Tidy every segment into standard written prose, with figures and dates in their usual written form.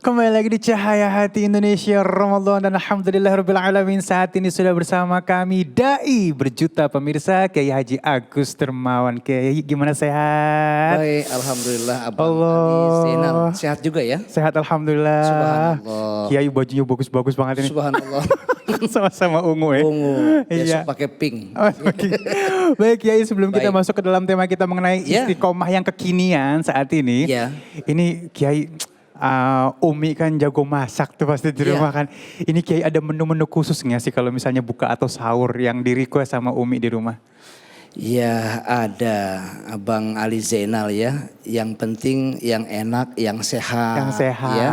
Kembali lagi di Cahaya Hati Indonesia Ramadan dan Alhamdulillahirrabbilalamin. Saat ini sudah bersama kami Dai berjuta pemirsa Kiai Haji Agus Dermawan. Kiai gimana, sehat? Baik, Alhamdulillah Abang Allah. Ali Zainal. Sehat juga ya? Sehat Alhamdulillah. Subhanallah. Kiai bajunya bagus-bagus banget ini. Subhanallah. Sama-sama ungu ya. Ungu, Iya. besok pakai pink. Oh, oke. Baik Kiai, sebelum kita masuk ke dalam tema kita mengenai Ya. istiqomah yang kekinian saat ini. Ya. Ini Kiai, Umi kan jago masak tuh pasti di Iya. rumah kan. Ini Kiai ada menu-menu khusus nggak sih kalau misalnya buka atau sahur yang di request sama Umi di rumah? Ya ada Abang Ali Zainal ya. Yang penting yang enak, yang sehat. Yang sehat. Ya,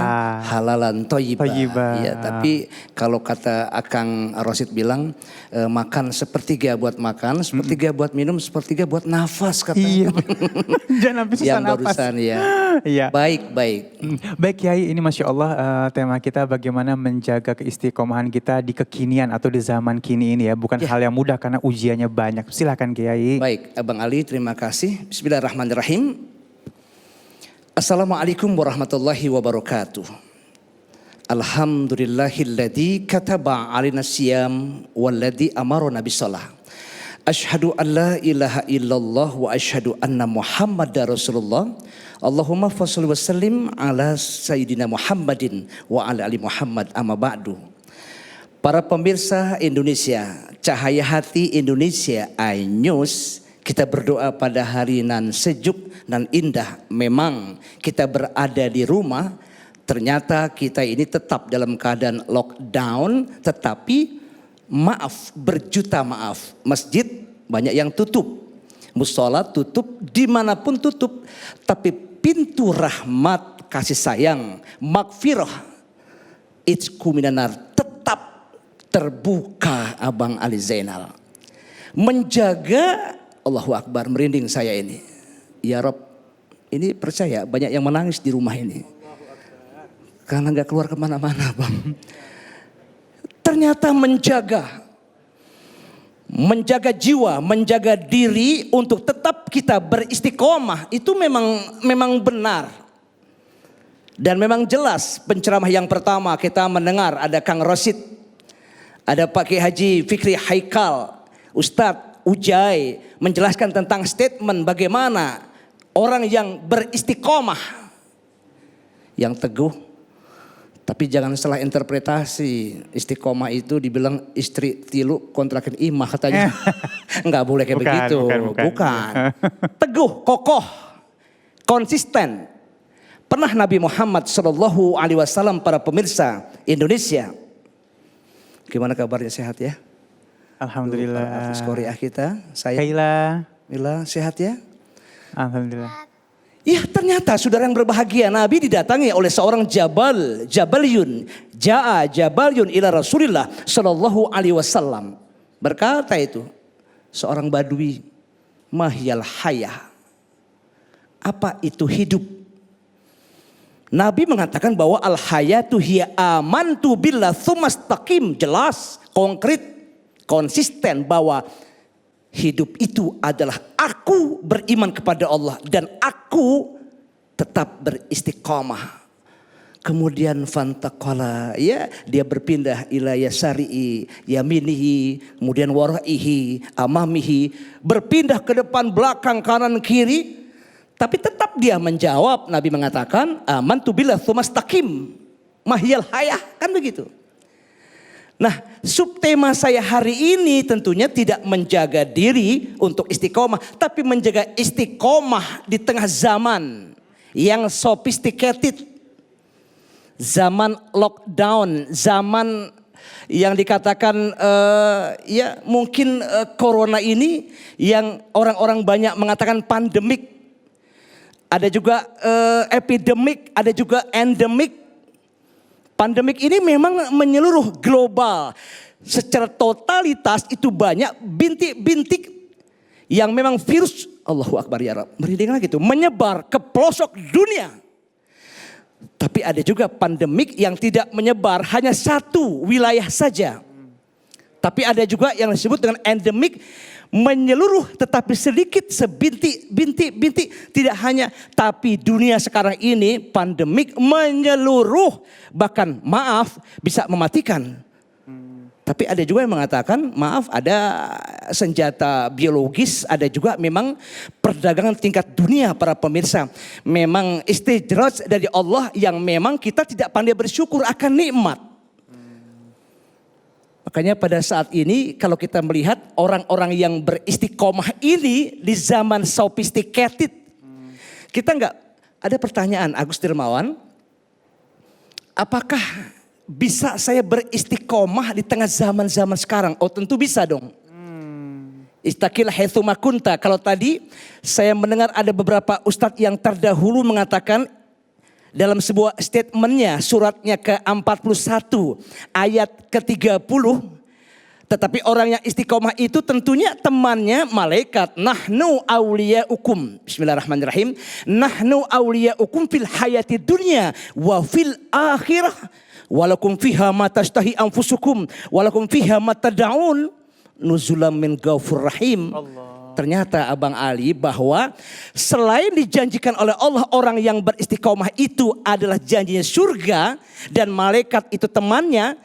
halalan toyibah. Toyibah. Ya, tapi kalau kata Akang Rosid bilang makan sepertiga buat makan, sepertiga buat minum, sepertiga buat nafas Iya. katanya. Jangan habis susah Yang napas. barusan ya. Iya. Baik. Baik Kiai, ini Masya Allah tema kita bagaimana menjaga keistiqomahan kita di kekinian atau di zaman kini ini ya. Bukan hal yang mudah karena ujiannya banyak. Silakan Kiai. Baik, Abang Ali terima kasih. Bismillahirrahmanirrahim. Assalamualaikum warahmatullahi wabarakatuh. Alhamdulillahilladzi kataba alina siyam walladzi amarona bisalah. Asyhadu an la ilaha illallah wa asyhadu anna Muhammadar Rasulullah. Allahumma fasholli wa sallim ala sayyidina Muhammadin wa ala ali Muhammad amma ba'du. Para pemirsa Indonesia, Cahaya Hati Indonesia iNews, kita berdoa pada hari nan sejuk nan indah. Memang kita berada di rumah, ternyata kita ini tetap dalam keadaan lockdown, tetapi maaf, berjuta maaf. Masjid banyak yang tutup, mushola tutup, dimanapun tutup. Tapi pintu rahmat, kasih sayang, magfirah, itqu minanar tetap terbuka Abang Ali Zainal. Menjaga, Allahu Akbar, merinding saya ini. Ya Rob, ini percaya banyak yang menangis di rumah ini. Karena gak keluar kemana-mana Bang. Ternyata menjaga jiwa, menjaga diri untuk tetap kita beristiqomah itu memang benar. Dan memang jelas penceramah yang pertama kita mendengar ada Kang Rosid, ada Pak Kiai Haji Fikri Haikal, Ustadz Ujai menjelaskan tentang statement bagaimana orang yang beristiqomah, yang teguh. Tapi jangan salah interpretasi, istiqomah itu dibilang istri tilu kontrakan imah katanya. Enggak boleh kayak begitu. Bukan. Teguh, kokoh, konsisten. Pernah Nabi Muhammad SAW, para pemirsa Indonesia. Gimana kabarnya, sehat ya? Alhamdulillah. Hafiz Korea kita, saya. Mila, sehat ya? Alhamdulillah. Ya ternyata saudara yang berbahagia, Nabi didatangi oleh seorang Jabalyun. Jabalyun ila Rasulillah sallallahu alaihi wasallam. Berkata itu seorang badui, mahyal hayah. Apa itu hidup? Nabi mengatakan bahwa al hayatu hiya amantu billah tsumastaqim, jelas, konkret, konsisten bahwa hidup itu adalah aku beriman kepada Allah dan aku tetap beristiqamah. Kemudian fantaqala, ya dia berpindah ila yasari'i yaminihi, kemudian waraihi amamihi, berpindah ke depan, belakang, kanan, kiri. Tapi tetap dia menjawab, Nabi mengatakan amantu billah tsumastaqim mahyal hayah, kan begitu. Nah, subtema saya hari ini tentunya tidak menjaga diri untuk istiqomah, tapi menjaga istiqomah di tengah zaman yang sophisticated, zaman lockdown, zaman yang dikatakan ya mungkin corona ini yang orang-orang banyak mengatakan pandemik, ada juga epidemik, ada juga endemik. Pandemik ini memang menyeluruh global. Secara totalitas itu banyak bintik-bintik yang memang virus, Allahu Akbar ya Rabb, merinding lagi itu, menyebar ke pelosok dunia. Tapi ada juga pandemik yang tidak menyebar, hanya satu wilayah saja. Tapi ada juga yang disebut dengan endemik, menyeluruh tetapi sedikit bintik. Tidak hanya, tapi dunia sekarang ini pandemik menyeluruh, bahkan maaf bisa mematikan. Tapi ada juga yang mengatakan, maaf, ada senjata biologis, ada juga memang perdagangan tingkat dunia para pemirsa. Memang istidraj dari Allah yang memang kita tidak pandai bersyukur akan nikmat. Makanya pada saat ini kalau kita melihat orang-orang yang beristiqomah ini di zaman sophisticated. Kita enggak, ada pertanyaan Agus Dermawan, apakah bisa saya beristiqomah di tengah zaman-zaman sekarang? Oh tentu bisa dong. Istaqil haitsu ma kunta. Kalau tadi saya mendengar ada beberapa ustadz yang terdahulu mengatakan dalam sebuah statementnya, suratnya ke-41 ayat ke-30. Tetapi orang yang istiqomah itu tentunya temannya malaikat. Nahnu awliyaukum. Bismillahirrahmanirrahim. Nahnu awliyaukum fil hayati dunya wa fil akhirah. Walakum fiha ma tashtahi anfusukum walakum fiha ma tad'un nuzulam min ghafur rahim. Ternyata Abang Ali bahwa selain dijanjikan oleh Allah orang yang beristiqomah itu adalah janjinya surga dan malaikat itu temannya.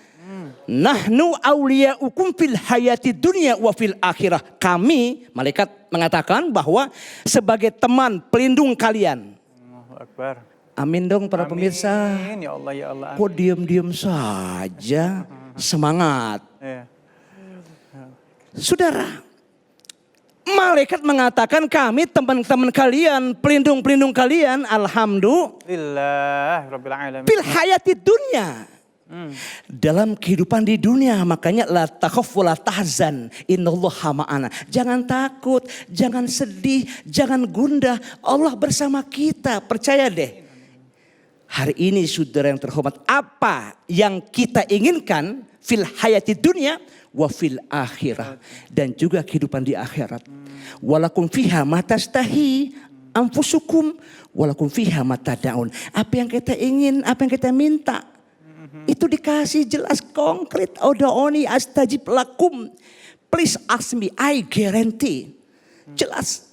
Nahnu awliyaukum fil hayati dunya wa fil akhirah. Kami malaikat mengatakan bahwa sebagai teman pelindung kalian. Allahu Akbar. Amin dong para pemirsa. Amin ya Allah ya Allah. Kok diam-diam saja? Semangat. Ya. Saudara, malaikat mengatakan kami teman-teman kalian, pelindung-pelindung kalian. Alhamdulillah Rabbil alamin. fil hayati dunya. Dalam kehidupan di dunia, makanya la takhaf wa la tahzan innallaha ma'ana. Jangan takut, jangan sedih, jangan gundah. Allah bersama kita, percaya deh. Hari ini saudara yang terhormat, apa yang kita inginkan fil hayati dunia wa fil akhirah, dan juga kehidupan di akhirat. Walakum fiha ma tastahi anfusukum walakum fiha ma tad'un. Apa yang kita ingin, apa yang kita minta, itu dikasih jelas konkret. Ud'uni astajib lakum. Please ask me, I guarantee. Jelas.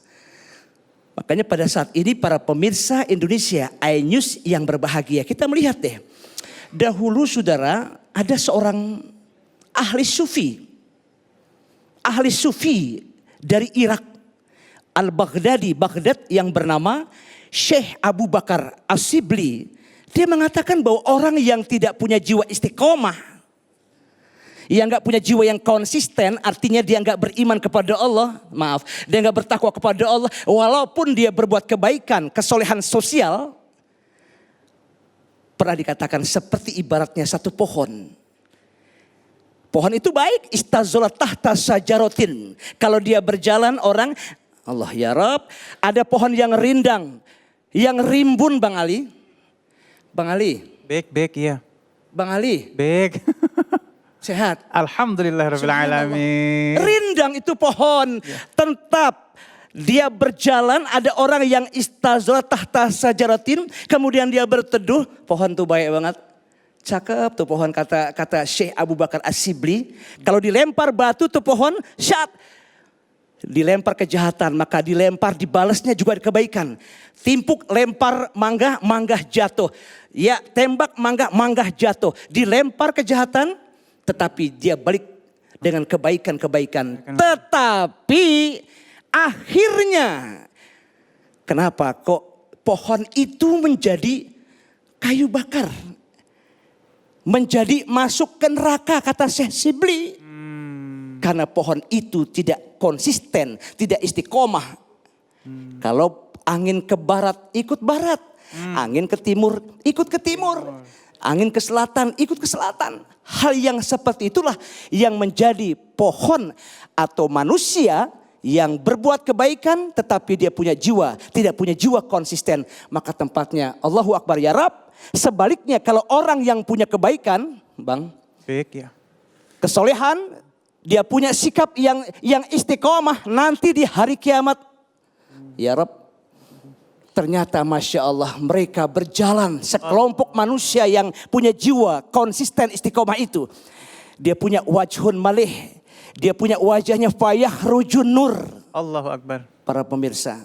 Makanya pada saat ini para pemirsa Indonesia iNews yang berbahagia, kita melihat deh. Dahulu saudara, ada seorang ahli sufi. Ahli sufi dari Irak. Al-Baghdadi, Baghdad, yang bernama Syekh Abu Bakar As-Sibli. Dia mengatakan bahwa orang yang tidak punya jiwa istiqomah, yang gak punya jiwa yang konsisten, artinya dia gak beriman kepada Allah. Maaf, dia gak bertakwa kepada Allah. Walaupun dia berbuat kebaikan, kesolehan sosial. Pernah dikatakan seperti ibaratnya satu pohon. Pohon itu baik, istazolat tahta sajarotin. Kalau dia berjalan orang, Allah ya Rab, ada pohon yang rindang, yang rimbun Bang Ali. Bang Ali. Baik iya. Bang Ali. Baik. Sehat. Alhamdulillah Rabbil alamin. Rindang itu pohon. Tetap dia berjalan, ada orang yang istazolat tahta sajaratin. Kemudian dia berteduh. Pohon tuh baik banget. Cakep tuh pohon, kata Syekh Abu Bakar As-Sibli. Kalau dilempar batu tuh pohon, syat. Dilempar kejahatan, maka dilempar dibalasnya juga kebaikan. Timpuk lempar mangga, mangga jatuh. Ya tembak mangga jatuh. Dilempar kejahatan, tetapi dia balik dengan kebaikan-kebaikan. Tetapi akhirnya, kenapa kok pohon itu menjadi kayu bakar? Menjadi masuk ke neraka, kata Syekh Sibli. Karena pohon itu tidak konsisten, tidak istiqomah. Kalau angin ke barat, ikut barat. Angin ke timur, ikut ke timur. Angin ke selatan, ikut ke selatan. Hal yang seperti itulah yang menjadi pohon atau manusia yang berbuat kebaikan tetapi dia punya jiwa, tidak punya jiwa konsisten. Maka tempatnya Allahu Akbar ya Rab. Sebaliknya kalau orang yang punya kebaikan, Bang. Baik ya. Kesolehan, dia punya sikap yang istiqomah nanti di hari kiamat. Ya Rab, ternyata Masya Allah mereka berjalan sekelompok manusia yang punya jiwa konsisten istiqomah itu. Dia punya wajhun malih. Dia punya wajahnya fayahrujun nur. Allahu Akbar. Para pemirsa,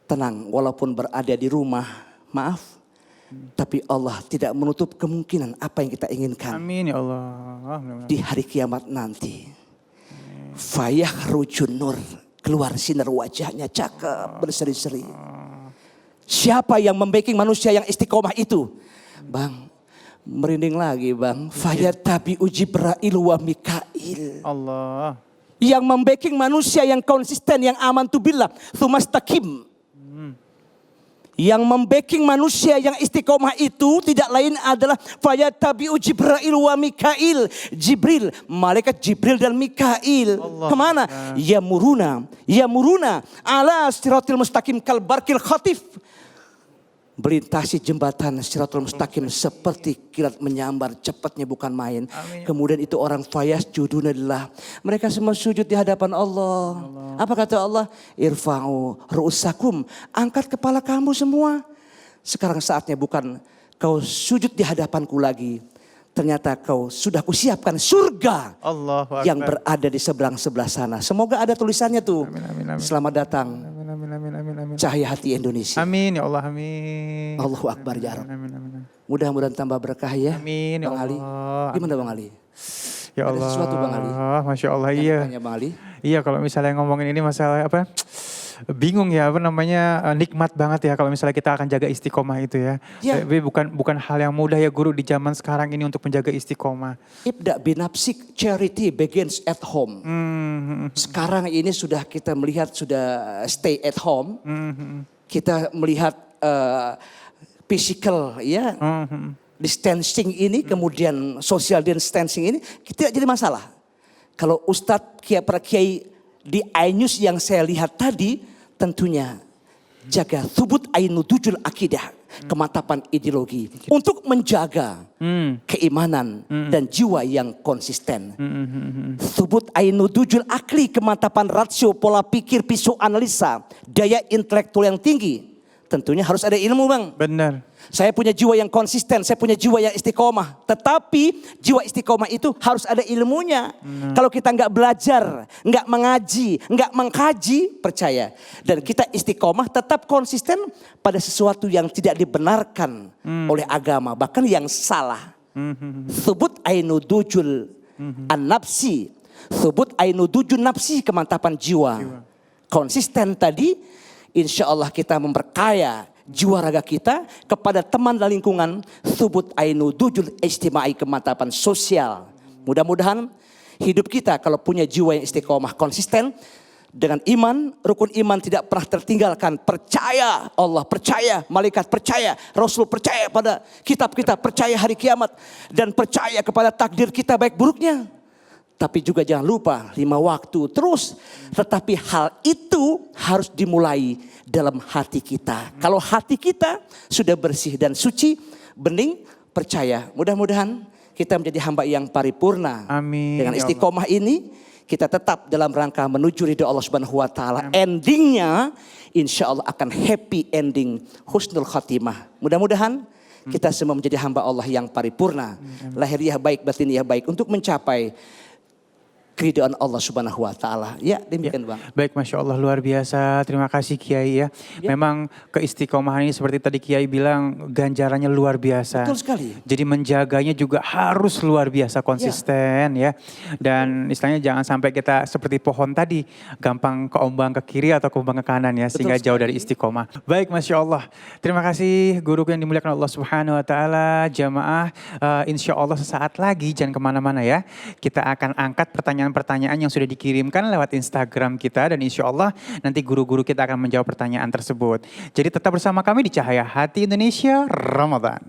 tenang walaupun berada di rumah, maaf. Tapi Allah tidak menutup kemungkinan apa yang kita inginkan. Amin ya Allah. Di hari kiamat nanti. Fayahrujun nur. Keluar sinar wajahnya cakep berseri-seri. Siapa yang membacking manusia yang istiqomah itu? Bang, merinding lagi bang. Fayatabi'u Jibril wa Mikail. Allah. Yang membacking manusia yang konsisten, yang amantu billah, tsumastaqim. Yang membacking manusia yang istiqomah itu tidak lain adalah fayatabi'u Jibril wa Mikail. Jibril, malaikat Jibril dan Mikail. Kemana? Yamuruna ala siratil mustaqim kal barqil khatif. Melintasi jembatan Siratul Mustaqim seperti kilat menyambar, cepatnya bukan main. Amin. Kemudian itu orang fayasjuduna lillah. Mereka semua sujud di hadapan Allah. Apa kata Allah? Irfa'u ru'usakum, angkat kepala kamu semua. Sekarang saatnya bukan kau sujud di hadapanku lagi. Ternyata kau sudah kusiapkan surga Allahu Akbar. yang berada di seberang-sebelah sana. Semoga ada tulisannya tuh. Amin. Selamat datang Amin. cahaya hati Indonesia. Amin ya Allah, amin. Allahu Akbar ya Rabb. Amin. Mudah-mudahan tambah berkah ya. Amin ya Bang Ali. Allah. Gimana Bang Ali? Ya Ada Allah. sesuatu, Bang Ali? Masya Allah, Yang iya. tanya Bang Ali. Iya, kalau misalnya ngomongin ini masalah apa? Bingung ya, apa namanya, nikmat banget ya kalau misalnya kita akan jaga istiqomah itu ya. Ya. Tapi bukan hal yang mudah ya guru di zaman sekarang ini untuk menjaga istiqomah. Ibda binafsik, charity begins at home. Sekarang ini sudah kita melihat sudah stay at home. Kita melihat physical ya. Distancing ini kemudian social distancing ini tidak jadi masalah. Kalau Ustadz para kiai di iNews yang saya lihat tadi tentunya jaga thubut ainudujul akidah, kemantapan ideologi untuk menjaga keimanan dan jiwa yang konsisten. Thubut ainudujul akli, kemantapan rasio, pola pikir, pisau analisa, daya intelektual yang tinggi. Tentunya harus ada ilmu bang. Benar. Saya punya jiwa yang konsisten, saya punya jiwa yang istiqomah. Tetapi jiwa istiqomah itu harus ada ilmunya. Kalau kita nggak belajar, nggak mengaji, nggak mengkaji, percaya. Dan kita istiqomah tetap konsisten pada sesuatu yang tidak dibenarkan oleh agama. Bahkan yang salah. Thubut ainudujul an-nafsi. Thubut ainudujul nafsi, kemantapan jiwa. Konsisten tadi, insya Allah kita memperkaya jiwa raga kita kepada teman dan lingkungan. Thubut ainudujul ijtimai, kemantapan sosial. Mudah-mudahan hidup kita kalau punya jiwa yang istiqomah konsisten dengan iman, rukun iman tidak pernah tertinggalkan. Percaya Allah, percaya malaikat, percaya Rasul, percaya pada kitab-kitab, percaya hari kiamat, dan percaya kepada takdir kita baik buruknya. Tapi juga jangan lupa 5 waktu terus. Tetapi hal itu harus dimulai dalam hati kita. Kalau hati kita sudah bersih dan suci, bening, percaya. Mudah-mudahan kita menjadi hamba yang paripurna. Amin. Dengan Ya istiqomah ini kita tetap dalam rangka menuju ridho Allah Subhanahu wa taala. Endingnya insya Allah akan happy ending, husnul khatimah. Mudah-mudahan kita semua menjadi hamba Allah yang paripurna. Lahiriah baik, batiniah baik untuk mencapai keridhaan Allah Subhanahu wa taala. Ya, demikian Bang. Baik, Masya Allah, luar biasa. Terima kasih Kiai ya. Memang keistiqomahan ini seperti tadi Kiai bilang, ganjarannya luar biasa. Betul sekali. Jadi menjaganya juga harus luar biasa konsisten ya. Dan istilahnya jangan sampai kita seperti pohon tadi, gampang keombang ke kiri atau keombang ke kanan ya. Sehingga jauh dari istiqomah. Baik, Masya Allah. Terima kasih guru yang dimuliakan Allah Subhanahu wa taala. Jamaah, insya Allah sesaat lagi jangan kemana-mana ya. Kita akan angkat pertanyaan yang sudah dikirimkan lewat Instagram kita, dan insya Allah nanti guru-guru kita akan menjawab pertanyaan tersebut. Jadi tetap bersama kami di Cahaya Hati Indonesia Ramadan.